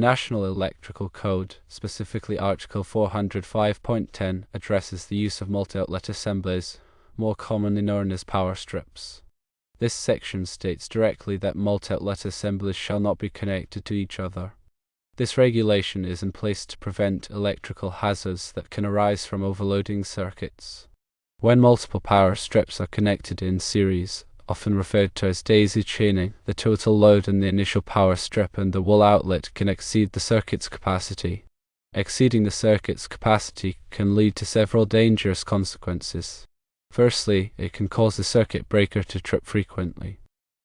National Electrical Code, specifically Article 405.10, addresses the use of multi-outlet assemblies, more commonly known as power strips. This section states directly that multi-outlet assemblies shall not be connected to each other. This regulation is in place to prevent electrical hazards that can arise from overloading circuits. When multiple power strips are connected in series, often referred to as daisy chaining, the total load in the initial power strip and the wall outlet can exceed the circuit's capacity. Exceeding the circuit's capacity can lead to several dangerous consequences. Firstly, it can cause the circuit breaker to trip frequently.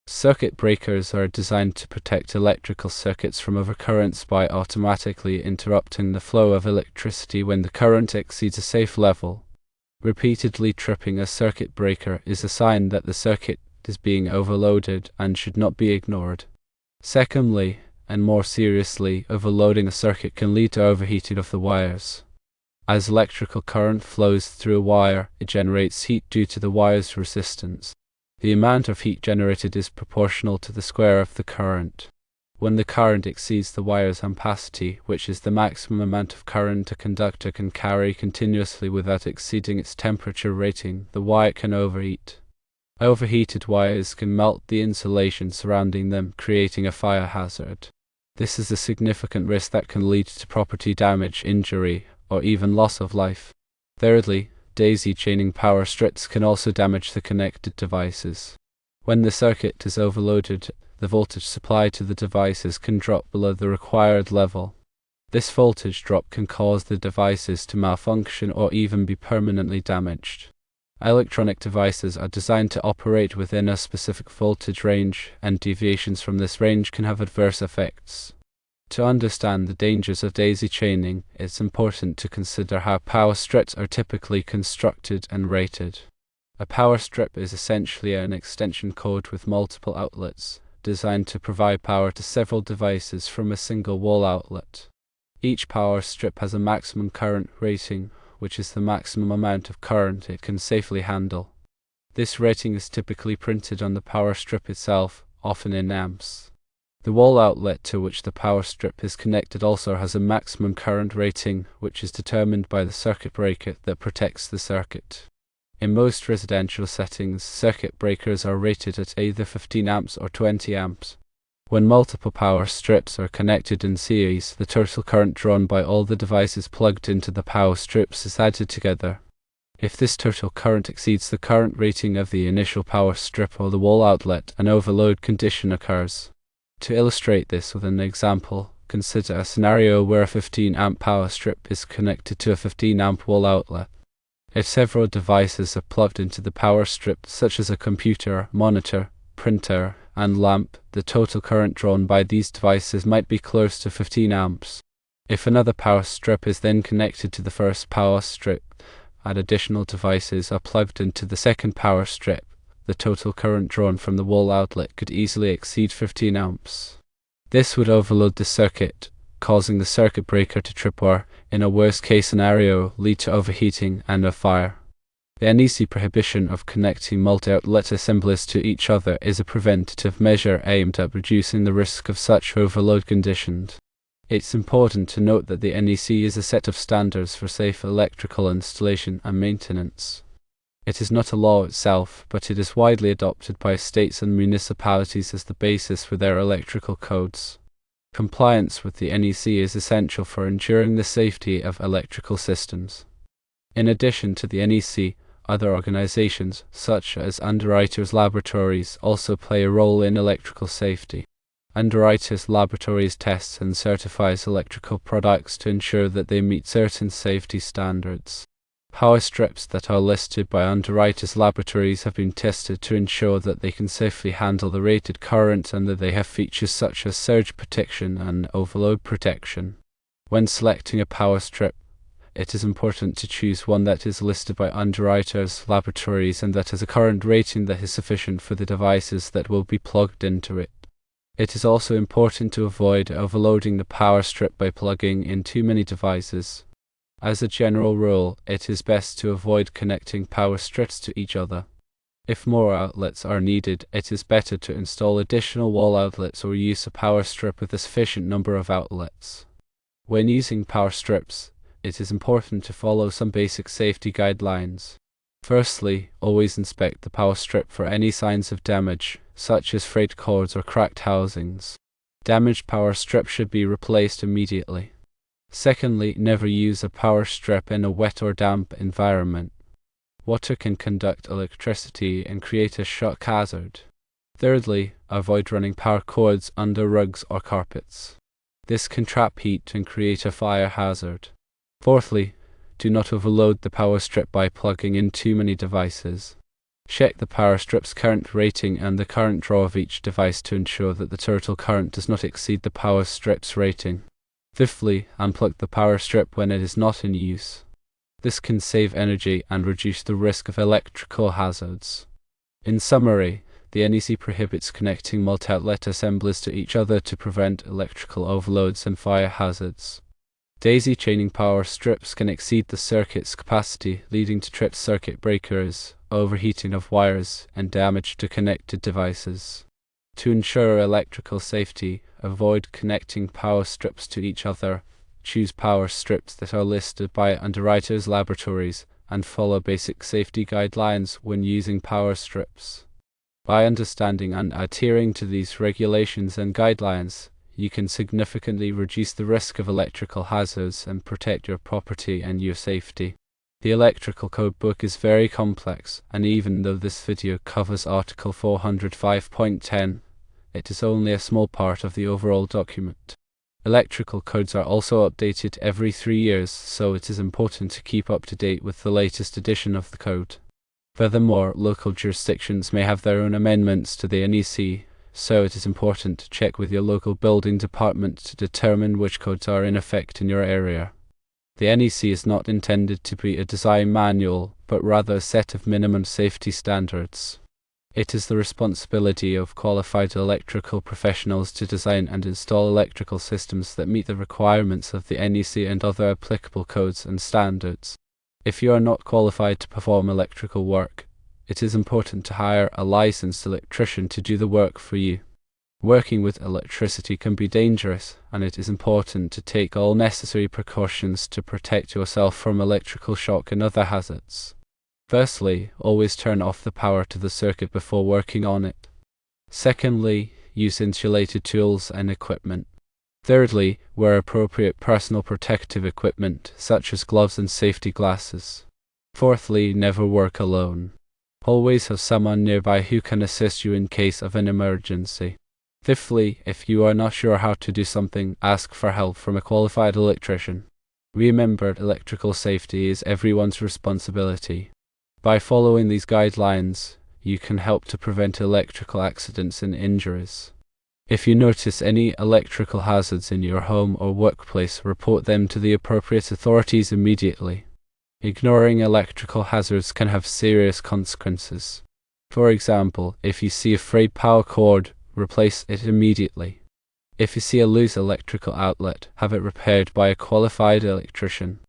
Circuit breakers are designed to protect electrical circuits from overcurrents by automatically interrupting the flow of electricity when the current exceeds a safe level. Repeatedly tripping a circuit breaker is a sign that the circuit is being overloaded and should not be ignored. Secondly, and more seriously, overloading a circuit can lead to overheating of the wires. As electrical current flows through a wire, it generates heat due to the wire's resistance. The amount of heat generated is proportional to the square of the current. When the current exceeds the wire's ampacity, which is the maximum amount of current a conductor can carry continuously without exceeding its temperature rating, the wire can overheat. Overheated wires can melt the insulation surrounding them, creating a fire hazard. This is a significant risk that can lead to property damage, injury, or even loss of life. Thirdly, daisy chaining power strips can also damage the connected devices. When the circuit is overloaded, the voltage supply to the devices can drop below the required level. This voltage drop can cause the devices to malfunction or even be permanently damaged. Electronic devices are designed to operate within a specific voltage range, and deviations from this range can have adverse effects. To understand the dangers of daisy chaining, it's important to consider how power strips are typically constructed and rated. A power strip is essentially an extension cord with multiple outlets, designed to provide power to several devices from a single wall outlet. Each power strip has a maximum current rating, which is the maximum amount of current it can safely handle. This rating is typically printed on the power strip itself, often in amps. The wall outlet to which the power strip is connected also has a maximum current rating, which is determined by the circuit breaker that protects the circuit. In most residential settings, circuit breakers are rated at either 15 amps or 20 amps. When multiple power strips are connected in series, the total current drawn by all the devices plugged into the power strips is added together. If this total current exceeds the current rating of the initial power strip or the wall outlet, an overload condition occurs. To illustrate this with an example, consider a scenario where a 15 amp power strip is connected to a 15 amp wall outlet. If several devices are plugged into the power strip, such as a computer, monitor, printer, and lamp, the total current drawn by these devices might be close to 15 amps. If another power strip is then connected to the first power strip, and additional devices are plugged into the second power strip, the total current drawn from the wall outlet could easily exceed 15 amps. This would overload the circuit, causing the circuit breaker to trip or, in a worst-case scenario, lead to overheating and a fire. The NEC prohibition of connecting multi-outlet assemblies to each other is a preventative measure aimed at reducing the risk of such overload conditions. It's important to note that the NEC is a set of standards for safe electrical installation and maintenance. It is not a law itself, but it is widely adopted by states and municipalities as the basis for their electrical codes. Compliance with the NEC is essential for ensuring the safety of electrical systems. In addition to the NEC, other organizations, such as Underwriters Laboratories, also play a role in electrical safety. Underwriters Laboratories tests and certifies electrical products to ensure that they meet certain safety standards. Power strips that are listed by Underwriters Laboratories have been tested to ensure that they can safely handle the rated current and that they have features such as surge protection and overload protection. When selecting a power strip, it is important to choose one that is listed by Underwriters Laboratories and that has a current rating that is sufficient for the devices that will be plugged into it. It is also important to avoid overloading the power strip by plugging in too many devices. As a general rule, it is best to avoid connecting power strips to each other. If more outlets are needed, it is better to install additional wall outlets or use a power strip with a sufficient number of outlets. When using power strips, it is important to follow some basic safety guidelines. Firstly, always inspect the power strip for any signs of damage, such as frayed cords or cracked housings. Damaged power strips should be replaced immediately. Secondly, never use a power strip in a wet or damp environment. Water can conduct electricity and create a shock hazard. Thirdly, avoid running power cords under rugs or carpets. This can trap heat and create a fire hazard. Fourthly, do not overload the power strip by plugging in too many devices. Check the power strip's current rating and the current draw of each device to ensure that the total current does not exceed the power strip's rating. Fifthly, unplug the power strip when it is not in use. This can save energy and reduce the risk of electrical hazards. In summary, the NEC prohibits connecting multi-outlet assemblies to each other to prevent electrical overloads and fire hazards. Daisy chaining power strips can exceed the circuit's capacity, leading to tripped circuit breakers, overheating of wires, and damage to connected devices. To ensure electrical safety, avoid connecting power strips to each other. Choose power strips that are listed by underwriters' laboratories, and follow basic safety guidelines when using power strips. By understanding and adhering to these regulations and guidelines, you can significantly reduce the risk of electrical hazards and protect your property and your safety. The electrical code book is very complex, and even though this video covers Article 405.10, it is only a small part of the overall document. Electrical codes are also updated every 3 years, so it is important to keep up to date with the latest edition of the code. Furthermore, local jurisdictions may have their own amendments to the NEC, so it is important to check with your local building department to determine which codes are in effect in your area. The NEC is not intended to be a design manual, but rather a set of minimum safety standards. It is the responsibility of qualified electrical professionals to design and install electrical systems that meet the requirements of the NEC and other applicable codes and standards. If you are not qualified to perform electrical work, it is important to hire a licensed electrician to do the work for you. Working with electricity can be dangerous, and it is important to take all necessary precautions to protect yourself from electrical shock and other hazards. Firstly, always turn off the power to the circuit before working on it. Secondly, use insulated tools and equipment. Thirdly, wear appropriate personal protective equipment, such as gloves and safety glasses. Fourthly, never work alone. Always have someone nearby who can assist you in case of an emergency. Fifthly, if you are not sure how to do something, ask for help from a qualified electrician. Remember, electrical safety is everyone's responsibility. By following these guidelines, you can help to prevent electrical accidents and injuries. If you notice any electrical hazards in your home or workplace, report them to the appropriate authorities immediately. Ignoring electrical hazards can have serious consequences. For example, if you see a frayed power cord, replace it immediately. If you see a loose electrical outlet, have it repaired by a qualified electrician.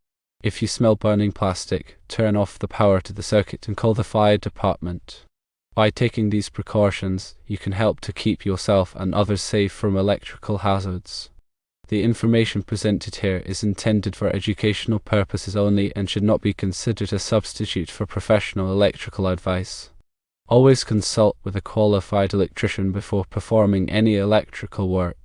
If you smell burning plastic, turn off the power to the circuit and call the fire department. By taking these precautions, you can help to keep yourself and others safe from electrical hazards. The information presented here is intended for educational purposes only and should not be considered a substitute for professional electrical advice. Always consult with a qualified electrician before performing any electrical work.